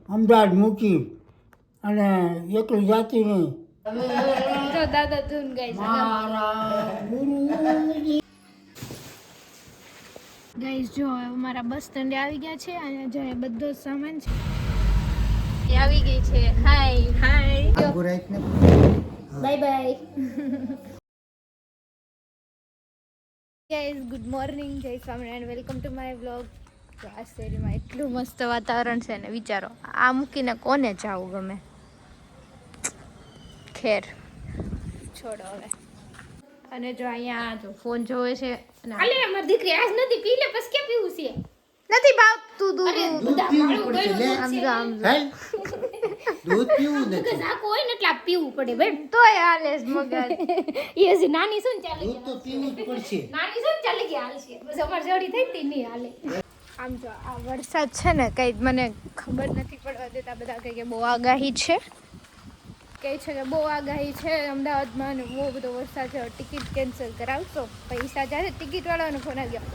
અમદાવાદ મૂકી અને એકલી જાતી નહીં. જો દાદા ધૂન ગાય છે. ગાઈસ જો અમારા બસ સ્ટેન્ડે આવી ગયા છે અને જો બધો સામાન છે એ આવી ગઈ છે. Hi bye bye. Guys good morning, જય Swaminarayan, welcome to my vlog. તો આ શેરીમાં એટલું મસ્ત વાતાવરણ છે ને વિચારો આ મૂકીને કોને જાવું ગમે. ખેર છોડો હવે. અને જો અહીંયા જો ફોન જોવે છે. અલે અમાર દીકરી આજ નથી પી લે પછી કે પીવું છે નથી ભાવતું દૂધ. દૂધ પીવું પડશે એટલે પીવું પડે ભાઈ તોય હાલે મગજ. એ હજી નાની શું ચાલે દૂધ તો પીવું જ પડશે. નાની શું ચાલે કે હાલશે બસ અમાર જોડી થઈ તી નહીં હાલે. આમ જો આ વરસાદ છે ને કઈ મને ખબર નથી પડવા દેતા. બધા કહે કે બહુ આગાહી છે, કહે છે કે બહુ આગાહી છે અમદાવાદમાં ને બહુ બધો વરસાદ છે, ટિકિટ કેન્સલ કરાવશો. પૈસા જાય ટિકિટ વાળાનો ફોન આવ્યો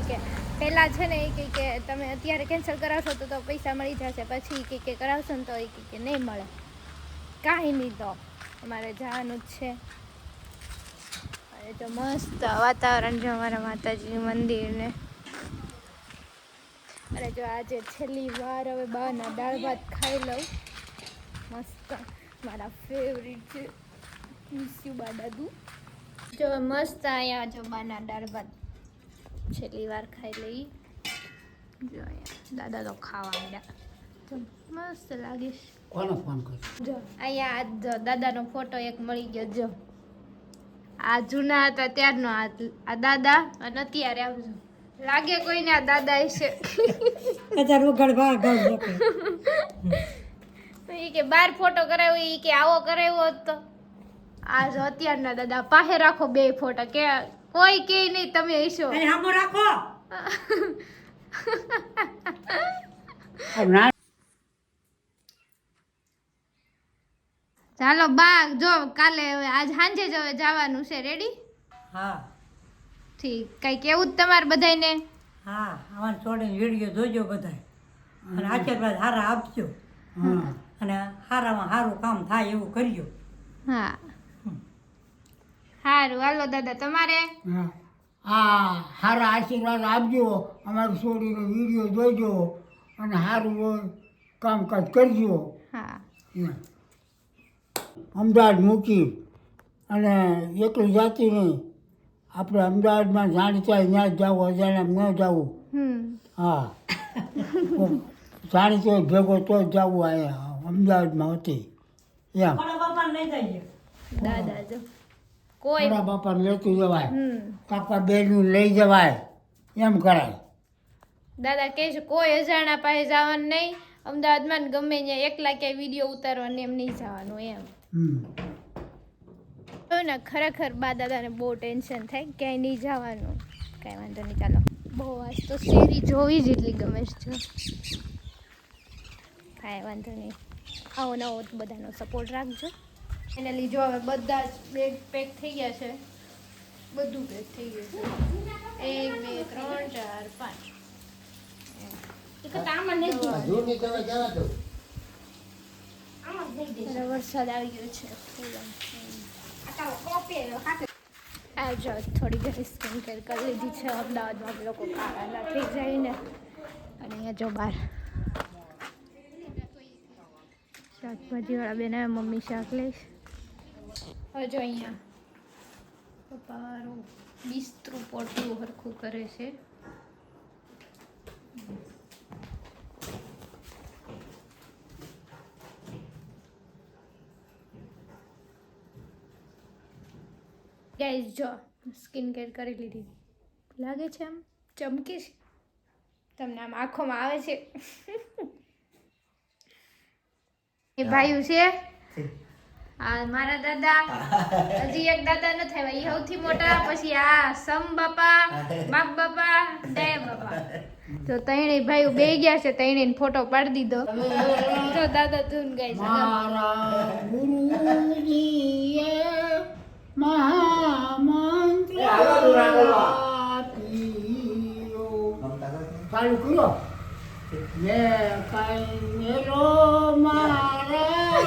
કે પહેલાં છે ને એ કે તમે અત્યારે કેન્સલ કરાવશો તો પૈસા મળી જશે, પછી કે કરાવશો ને તો એ કે નહીં મળે. કાંઈ નહીં, તો અમારે જવાનું જ છે. અને તો મસ્ત વાતાવરણ છે અમારા માતાજી મંદિરને. અને જો આજે છેલ્લી વાર હવે બહારના દાળ ભાત ખાઈ લઉં મસ્ત. મારા ફેવરિટ છે મિસ્યુબા દાદુ. જો મસ્ત અહીંયા જો બહારના દાળ ભાત છેલ્લી વાર ખાઈ લઈ. જો અહીંયા દાદા તો ખાવા માંડ્યા તો મસ્ત લાગીશ. કોનો ફોન કર્યો? જો અહીંયા આ જો દાદાનો ફોટો એક મળી ગયો. જો આ જૂના હતા ત્યારનો આ દાદા અને અત્યારે આવજો લાગે કોઈને આ દાદા હશે. એ કે બાર ફોટો કરાવ્યો એ કે આવો કરાવ્યો તો આ જો અત્યારના દાદા પાસે રાખો બે ફોટા કે કોઈ કે નહીં તમે હશો. રાખો ચાલો બા જો કાલે હવે આજ સાંજે જ હવે જવાનું છે. રેડી? હા ઠીક. કઈ કેવું જ તમારે બધાને? હા અમારે છોડીને વિડીયો જોજો બધા અને આશીર્વાદ સારા આપજો અને સારામાં સારું કામ થાય એવું કરજો. હા સારું હાલો દાદા તમારે. હા સારા આશીર્વાદ આપજો. અમારી છોડીનો વિડીયો જોજો અને સારું હોય કામકાજ કરજો. હા અમદાવાદ મૂકી અને એકલી જાતી નહીં. આપણે અમદાવાદમાં જાણીતા ત્યાં જ જવું, અજાણ્યા ન જવું. હા જાણીતો ભેગો તો જ જવું. અહીંયા અમદાવાદમાં હતી એમ. દાદા જો કોઈ મારા બાપાને લેતું જવાય, કાકા બેનું લઈ જવાય, એમ કરાય. દાદા કહે છે કોઈ અજાણા પાસે જવાનું નહીં. અમદાવાદમાં ને ગમે ત્યાં એકલા ક્યાંય વિડીયો ઉતારવાનું એમ નહીં જવાનું એમ. તો ને ખરેખર બા દાદાને બહુ ટેન્શન થાય ક્યાંય નહીં જવાનું. કાંઈ વાંધો નહીં ચાલો. બહુ આજ તો શેરી જોવી જ એટલી ગમે છે. કાંઈ વાંધો નહીં. આવો નવો બધાનો સપોર્ટ રાખજો. એના લીધે હવે બધા જ બેગ પેક થઈ ગયા છે. બધું પેક થઈ ગયું છે. 1 2 3 4 5 વરસાદ આવી ગયો છે. આ જો થોડી ઘણી સ્કિન કેર કરી લીધી છે. અમદાવાદમાં લોકો કાળા થઈ જાય ને. અને અહીંયા જો બહાર શાકભાજીવાળા બેન આવે, મમ્મી શાક લઈશ. હવે જો અહીંયા પપ્પાવાળું બિસ્તરું પોટલું હરખું કરે છે. ગાઈસ જો સ્કિન કેર કરી લીધી. લાગે છે આમ ચમકે છે તમને, આમ આંખોમાં આવે છે. એ ભાઈ છે આ મારા દાદા. હજી એક દાદા ન થાય એ સૌથી મોટા. પછી આ સમ બાપા, બાપ બાપા, દયા બાપા. તો ત્રણેય ભાઈઓ બે ગયા છે. ત્રણેયને ફોટો પાડી દીધો. જો દાદા ધૂન ગાય છે. મારા ગુરુજીએ મહામંત્ર આપીયો. ચાલુ કરો મેં કાંઈ મેલો મારા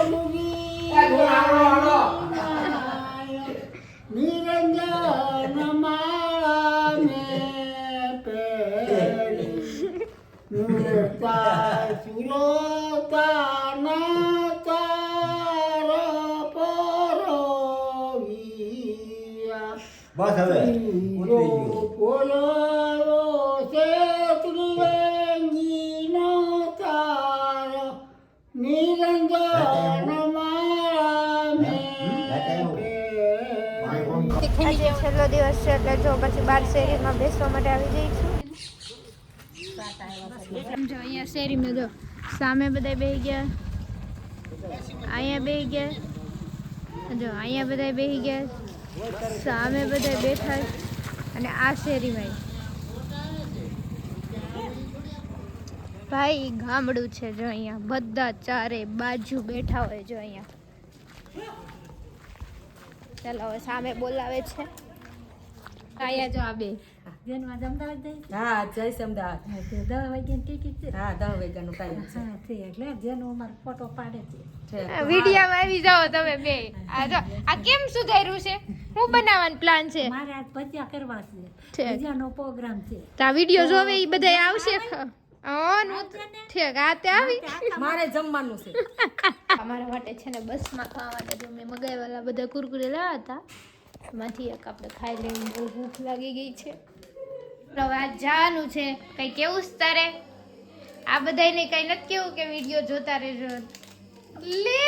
નિરંજન માળા મેં પહેરી નૂરતા સુરતાના તાર પરોવિયા બસ હવે ઉતરી ગયું. પોલો છે ત્રિવેંગીનો તારો નિરંજન માળા મેં આજે છેલ્લો દિવસ છે એટલે જો પછી બાર શેરીમાં બેસવા માટે આવી જઈ છું જો અહીંયા શેરીમાં જો સામે બધા બેસી ગયા, અહીંયા બેસી ગયા, જો અહીંયા બધા બેસી ગયા, સામે બધા બેઠા અને આ શેરીમાં ભાઈ ગામડું છે જો અહીંયા બધા ચારે બાજુ બેઠા હોય જો અહીંયા. ચાલો હવે સામે બોલાવે છે અહીંયા જો આ બે જેનમાં અમદાવાદ જાય હા જઈશ અમદાવાદ. 10 વાગ્યાની ટિકિટ છે. હા 10 વાગ્યાનું ટાઈમ છે. હા છે એટલે જેનો અમારો ફોટો પાડે છે. વિડીયામાં આવી જાઓ તમે બે. આ જો આ કેમ સુધાર્યું છે, હું બનાવવાનો પ્લાન છે મારે આજ ભજીયા કરવા છે. છે. ભજીયાનો પ્રોગ્રામ છે. તો આ વિડીયો જોવે એ બધા આવશે ઠીક આ તે આવી મારે જમવાનું છે. અમારા માટે છે ને બસમાં ખાવા માટે જો મેં મગાવેલા બધા કુરકુરે લાવ્યા હતા એમાંથી એક આપણે ખાઈ લઈને બહુ ભૂખ લાગી ગઈ છે. હવે આજ જવાનું છે કંઈ કેવું છે તારે? આ બધાને કંઈ નથી કેવું કે વિડીયો જોતા રહેજો લે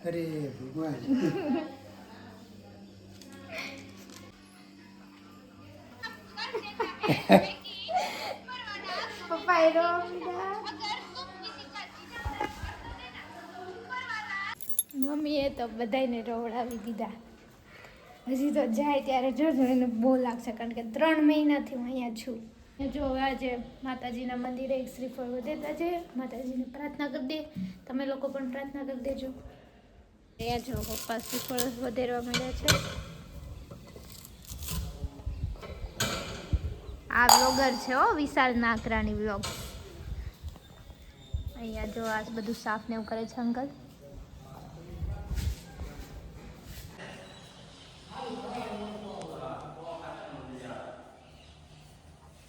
અરે ભગવાન પપ્પાએ મમ્મીએ તો બધાને રોવડાવી દીધા. હજી તો જાય ત્યારે જોજો એને બહુ લાગશે કારણ કે 3 મહિનાથી હું અહીંયા છું. જો આજે માતાજીના મંદિરે એક શ્રીફળ વધેતા છે, માતાજીને પ્રાર્થના કરી દે, તમે લોકો પણ પ્રાર્થના કરી દેજો. અહીંયા જો પપ્પા શ્રીફળ વધેરવા માંડ્યા છે. આ બ્લોગર છે હો વિશાલ નાકરાણી બ્લોગ. અહીંયા જો આ બધું સાફ ને એવું કરે છે અંકલ.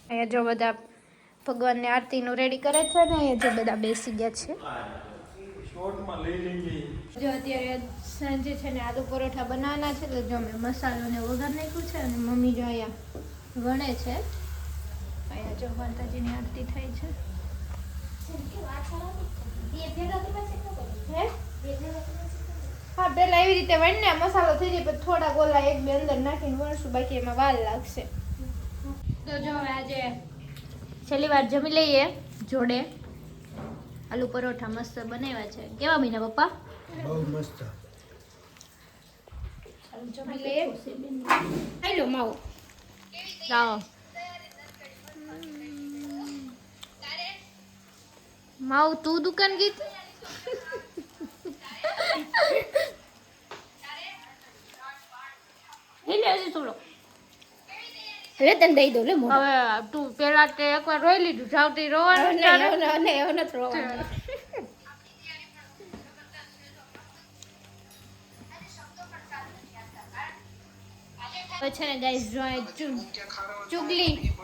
અહીંયા જો બધા ભગવાનની આરતીનું રેડી કરે છે ને અહીંયા જો બધા બેસી ગયા છે. જો અત્યારે સાંજે છે ને આલુ પરોઠા બનાવવાના છે તો જો મેં મસાલો ને વઘાર નાખ્યું છે અને મમ્મી જો અહીંયા વણે છે. અહીંયા જો માતાજીની આરતી થાય છે. હા પેલા એવી રીતે વણને મસાલો થઈ જાય પછી થોડા ગોલા 1-2 અંદર નાખીને વણશું, બાકી એમાં વાર લાગશે. તો જો હવે આજે છેલ્લી વાર જમી લઈએ જોડે. આલુ પરોઠા મસ્ત બનાવ્યા છે. કેવા બન્યા પપ્પા? બહુ મસ્ત. જમી લઈએ. હેલો માવો લાવો. માવ તું દુકાન ગઈ હતી? થોડો લે તને દઈ દો લે. હવે તું પેલા તે એકવાર રોઈ લીધું, જાવતી રોવાનું એવું નથી રોવાનું. પછી ને ગાઈસ જો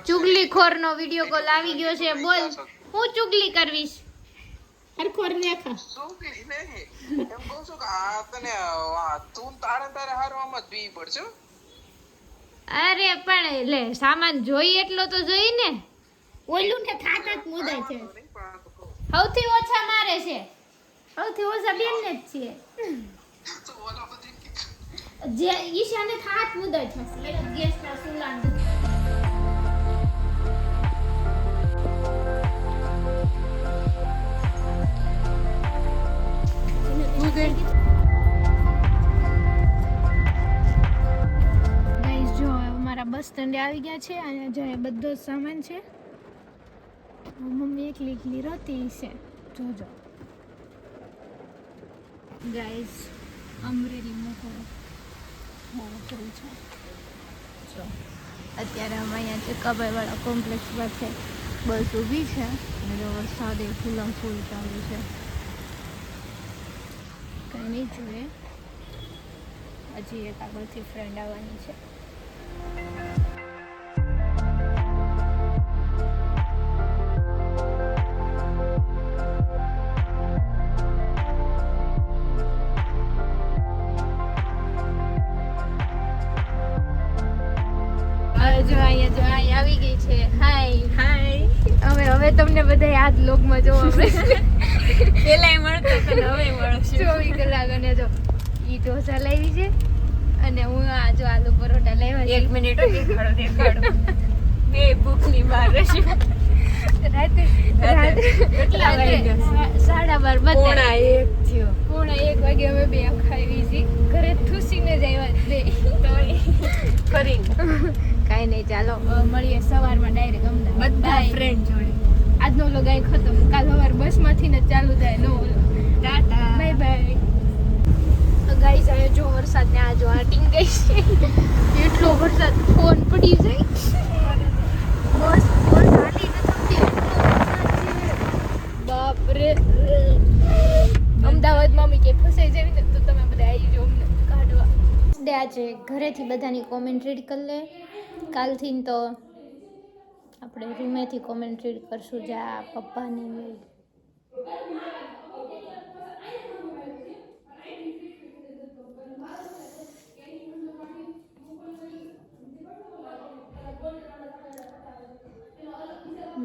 ચુગલી ખોરનો વિડિયો કોલ આવી ગયો છે. બોલ હું ચુગલી કરવીશ? અરે ખોર ને ખા ચુગલી નહીં એમ કહું છું કે આ તને તું તારે હારવામાં જ પી પડશે. અરે પણ લે સામાન જોઈ એટલો તો જોઈ ને. ઓલું ને થાત જ મુદાય છે. સૌથી ઓછા મારે છે, સૌથી ઓછા બેન ને જ છે. જે ઈશાને થાત મુદાય છે એટલે ગેસ ના સુલાન બસ સ્ટેન્ડે આવી ગયા છે. અહીંયા જો બધો સામાન છે. મમ્મી એકલી એકલી રોતી છે જોજો. ગાઈઝ અમરેલી મોકો બહુ અઘરું છે. જો અત્યારે અમે અહીંયા ચેકાભાઈવાળા કોમ્પ્લેક્સ પાસે બસ ઊભી છે અને જો વરસાદ એ ફૂલમ ફૂલ ચાલુ છે. કંઈ નહીં જોઈએ, હજી એક આગળથી ફ્રેન્ડ આવવાની છે. જો અહીંયા આવી ગઈ છે. હાય. હવે તમને બધા યાદ લોગમાં જોવા મળશે. પેલાય મળતો પણ હવે મળશે 24 કલાક. અને જો ઈ ઢોસા લાવી છે અને હું આ જો આલુ પરોઠા લાવ્યા છે. 1 મિનિટ દેખાડો બે ભૂખની બહાર રહેશે. રાતે કેટલા વાગે ગયા? 12:30 પોણા 1 થયો. 1 વાગે અમે બે ખાવી છે. ઘરે થૂસીને જ આવ્યા બે કરીને કાંઈ નહીં, ચાલો મળીએ સવારમાં ડાયરેક્ટ અમદાવાદ. બધા Bye. ફ્રેન્ડ જોડે. આજનો વ્લોગ અહીં ખતમ. કાલ સવાર બસમાંથી ને ચાલુ થાય નો ટાટા. Bye bye. ગાઈસ હવે જો વરસાદ ને આ જો આ ટીંગ ગઈ છે. એટલો વરસાદ ફોન પડી જાય. બસ હાલી ન થતી એટલો વરસાદ છે. બાપ રે. અમદાવાદમાં અમે કે ફસાઈ જાય ને તો તમે બધા આવી જાઓ અમને કાઢવા. આજે ઘરેથી બધાની કોમેન્ટ રીડ કરી લે. કાલથી તો આપણે રૂમેથી કોમેન્ટ રીડ કરશું. જા પપ્પાની મેલ.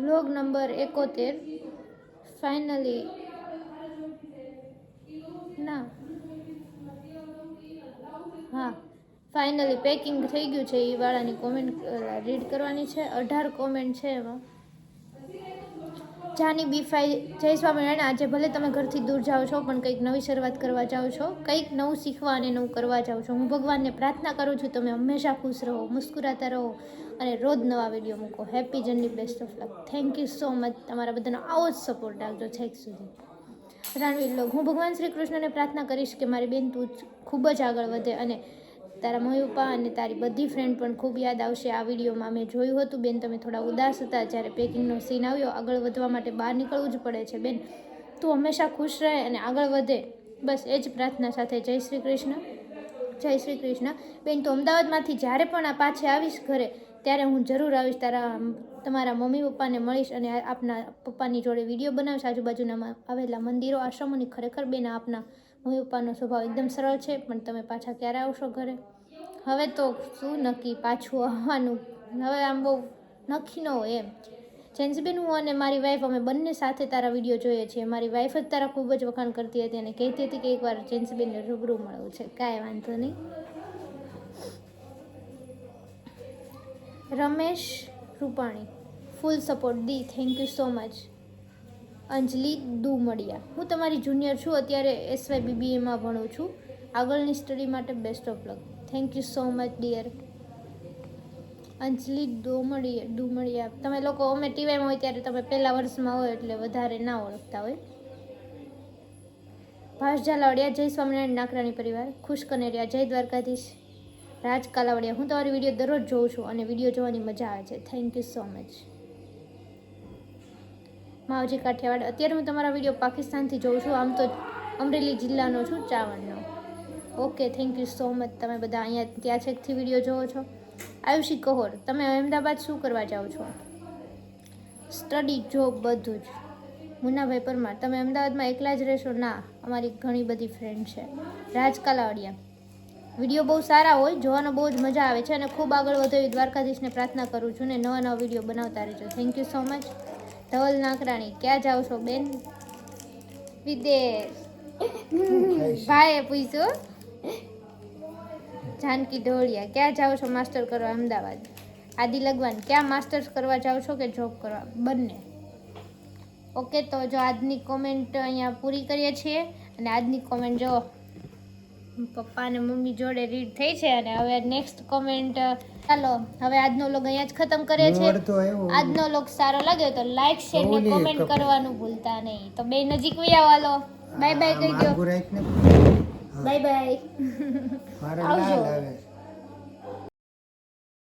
વ્લોગ નંબર 71 ફાઇનલી ના હા ફાઇનલી પેકિંગ થઈ ગયું છે. એ વાળાની કોમેન્ટ રીડ કરવાની છે. 18 કોમેન્ટ છે એમાં. જાની B5 જય સ્વામિનારાયણ. આજે ભલે તમે ઘરથી દૂર જાઓ છો પણ કંઈક નવી શરૂઆત કરવા જાઓ છો, કંઈક નવું શીખવા અને નવું કરવા જાઓ છો. હું ભગવાનને પ્રાર્થના કરું છું તમે હંમેશા ખુશ રહો, મુસ્કુરાતા રહો અને રોજ નવા વિડીયો મૂકો. Happy journey, best of luck. Thank you so much. તમારા બધાનો આવો જ સપોર્ટ રાખજો છેક સુધી. રણવીર લોગ. હું ભગવાન શ્રી કૃષ્ણને પ્રાર્થના કરીશ કે મારી બેન તું ખૂબ જ આગળ વધે અને તારા મમ્મી પપ્પા અને તારી બધી ફ્રેન્ડ પણ ખૂબ યાદ આવશે. આ વિડીયોમાં મેં જોયું હતું બેન તમે થોડા ઉદાસ હતા જ્યારે પેકિંગનો સીન આવ્યો. આગળ વધવા માટે બહાર નીકળવું જ પડે છે બેન. તું હંમેશા ખુશ રહે અને આગળ વધે, બસ એ જ પ્રાર્થના સાથે. જય શ્રી કૃષ્ણ. જય શ્રી કૃષ્ણ બેન. તો અમદાવાદમાંથી જ્યારે પણ આ પાછે આવીશ ઘરે ત્યારે હું જરૂર આવીશ. તમારા મમ્મી પપ્પાને મળીશ અને આપના પપ્પાની જોડે વિડીયો બનાવીશ. આજુબાજુના આવેલા મંદિરો આશ્રમોની. ખરેખર બેન આપના મમ્મી પપ્પાનો સ્વભાવ એકદમ સરળ છે. પણ તમે પાછા ક્યારે આવશો ઘરે? હવે તો શું નક્કી પાછું આવવાનું, હવે આમ બહુ નક્કી ન હોય એમ. જેન્સીબેન હું અને મારી વાઈફ અમે બંને સાથે તારા વિડીયો જોઈએ છીએ. મારી વાઈફ જ તારા ખૂબ જ વખાણ કરતી હતી અને કહેતી હતી કે એકવાર જેન્સીબેનને રૂબરૂ મળવું છે. કાંઈ વાંધો નહીં. રમેશ રૂપાણી ફૂલ સપોર્ટ દી. Thank you so much. Anjali Dumadiya. હું તમારી જુનિયર છું, અત્યારે SY BBAમાં ભણું છું. આગળની સ્ટડી માટે best of luck. Thank you so much dear. Anjali Dumadiya. તમે લોકો અમે ટીવાયમાં હોય ત્યારે તમે પહેલા વર્ષમાં હોય એટલે વધારે ના ઓળખતા હોય. ભાસ ઝાલાવાડિયા. જય સ્વામિનારાયણ નાકરાણી પરિવાર. ખુશ કનેરિયા. જય દ્વારકાધીશ. રાજ કાલાવાડિયા. હું તમારી વિડીયો દરરોજ જોઉં છું અને વિડીયો જોવાની મજા આવે છે. Thank you so much. Mavji Kathiawad. અત્યારે હું તમારા વિડીયો પાકિસ્તાનથી જોઉં છું. આમ તો અમરેલી જિલ્લાનો છું, ચાવણનો. Okay thank you so much. તમે બધા અહીંયા ત્યાં છેકથી વિડીયો જોવો છો. આયુષી કહોર. તમે અહેમદાબાદ શું કરવા જાઓ છો? સ્ટડી, જોબ, બધું જ. મુન્નાભાઈ પરમાર. તમે અમદાવાદમાં એકલા જ રહેશો? ના, અમારી ઘણી બધી ફ્રેન્ડ છે. રાજ કાલાવાડિયા. વિડીયો બહુ સારા હોય, જોવાનો બહુ જ મજા આવે છે અને ખૂબ આગળ વધો એવી દ્વારકાધીશને પ્રાર્થના કરું છું ને નવા નવા વિડીયો બનાવતા રહેજો. Thank you so much. Dhaval Nakrani. ક્યાં જાઓ છો બેન? વિદેશ. ભાઈએ પૂછ્યું. જાનકી ઢોળિયા. ક્યાં જાઓ છો માસ્ટર કરવા? અમદાવાદ. આદિ લગવાન. ક્યાં માસ્ટર્સ કરવા જાઓ છો કે જોબ કરવા? બંને. ઓકે તો જો આજની કોમેન્ટ અહીંયા પૂરી કરીએ છીએ અને આજની કોમેન્ટ જો પપ્પા અને મમ્મી જોડે રીડ થઈ છે અને હવે નેક્સ્ટ કોમેન્ટ. ચાલો હવે આજનો વ્લોગ અહીંયા જ ખતમ કરીએ છીએ. આજનો વ્લોગ સારો લાગ્યો તો લાઈક શેર ને કોમેન્ટ કરવાનું ભૂલતા નહીં. તો બે નજીક વયા હાલો. બાય બાય કહી દો માગું રાખ ને બાય બાય મારે આવજો. લાલ આવે